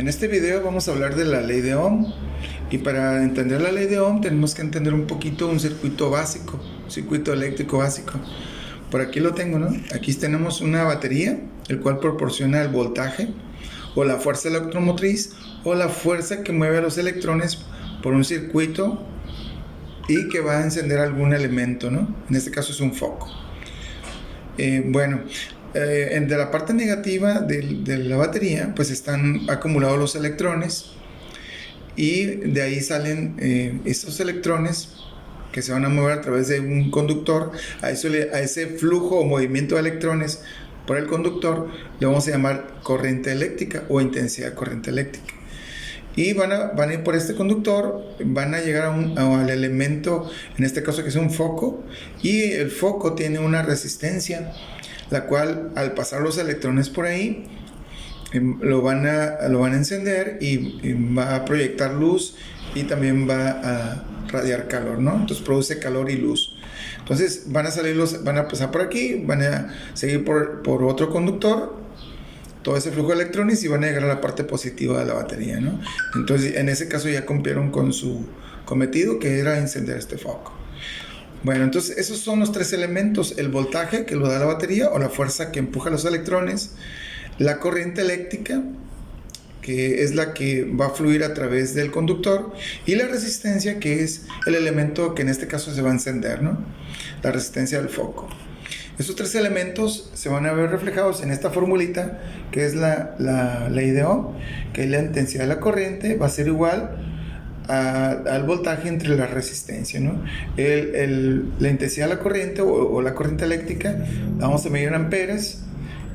En este video vamos a hablar de la ley de Ohm, y para entender la ley de Ohm tenemos que entender un poquito un circuito básico, un circuito eléctrico básico. Por aquí lo tengo, ¿no? Aquí tenemos una batería, el cual proporciona el voltaje o la fuerza electromotriz o la fuerza que mueve a los electrones por un circuito y que va a encender algún elemento, ¿no? En este caso es un foco. De la parte negativa de la batería, pues están acumulados los electrones, y de ahí salen estos electrones que se van a mover a través de un conductor. A ese flujo o movimiento de electrones por el conductor le vamos a llamar corriente eléctrica o intensidad de corriente eléctrica. Y van a ir por este conductor, van a llegar al elemento, en este caso que es un foco, y el foco tiene una resistencia, la cual al pasar los electrones por ahí lo van a encender y va a proyectar luz, y también va a radiar calor, ¿no? Entonces produce calor y luz. Entonces van a pasar por aquí, van a seguir por otro conductor, todo ese flujo de electrones, y van a llegar a la parte positiva de la batería, ¿no? Entonces en ese caso ya cumplieron con su cometido, que era encender este foco. Bueno, entonces esos son los tres elementos: el voltaje, que lo da la batería o la fuerza que empuja los electrones; la corriente eléctrica, que es la que va a fluir a través del conductor; y la resistencia, que es el elemento que en este caso se va a encender, ¿no? La resistencia del foco. Estos tres elementos se van a ver reflejados en esta formulita, que es la ley de Ohm, que la intensidad de la corriente va a ser igual al voltaje entre la resistencia, ¿no? La intensidad de la corriente o la corriente eléctrica la vamos a medir en amperes.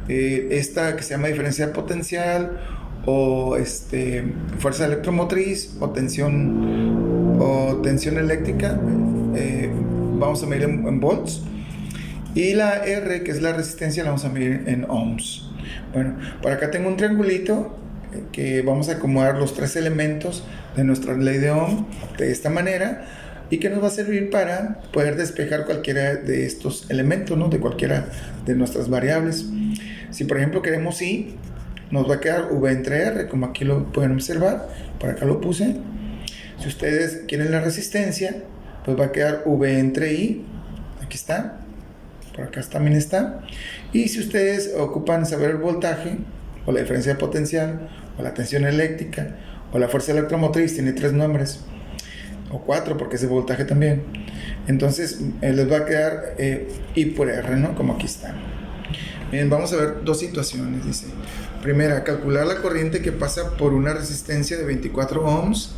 Esta que se llama diferencia potencial o fuerza electromotriz o tensión eléctrica, vamos a medir en volts. Y la R, que es la resistencia, la vamos a medir en ohms. Bueno, por acá tengo un triangulito que vamos a acomodar los tres elementos de nuestra ley de Ohm de esta manera, y que nos va a servir para poder despejar cualquiera de estos elementos, ¿no? De cualquiera de nuestras variables. Si por ejemplo queremos I, nos va a quedar V entre R, como aquí lo pueden observar, por acá lo puse. Si ustedes quieren la resistencia, pues va a quedar V entre I, aquí está, por acá también está. Y si ustedes ocupan saber el voltaje, o la diferencia de potencial, o la tensión eléctrica, o la fuerza electromotriz, tiene 3 nombres, o 4 porque es el voltaje también, entonces les va a quedar I por R, ¿no? Como aquí está. Bien, vamos a ver dos situaciones. Dice, primera, calcular la corriente que pasa por una resistencia de 24 ohms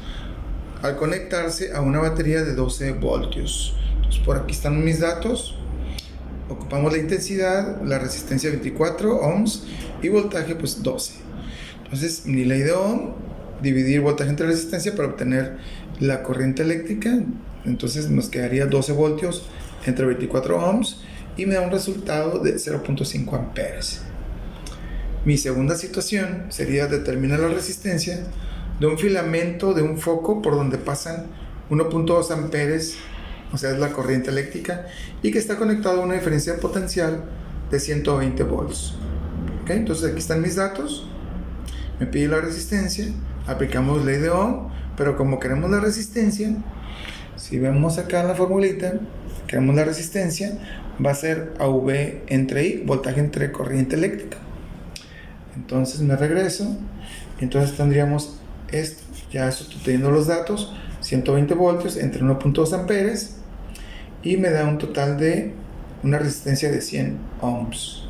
al conectarse a una batería de 12 voltios. Entonces por aquí están mis datos. Ocupamos la intensidad, la resistencia 24 ohms y voltaje pues 12. Entonces mi ley de Ohm, dividir voltaje entre resistencia para obtener la corriente eléctrica. Entonces nos quedaría 12 voltios entre 24 ohms y me da un resultado de 0.5 amperes. Mi segunda situación sería determinar la resistencia de un filamento de un foco por donde pasan 1.2 amperes, o sea es la corriente eléctrica, y que está conectado a una diferencia de potencial de 120 volts. ¿Okay? Entonces aquí están mis datos, me pide la resistencia, aplicamos ley de Ohm, pero como queremos la resistencia, si vemos acá en la formulita, queremos la resistencia, va a ser AV entre I, voltaje entre corriente eléctrica. Entonces me regreso, y entonces tendríamos esto, ya sustituyendo los datos, 120 voltios entre 1.2 amperes, y me da un total de una resistencia de 100 ohms.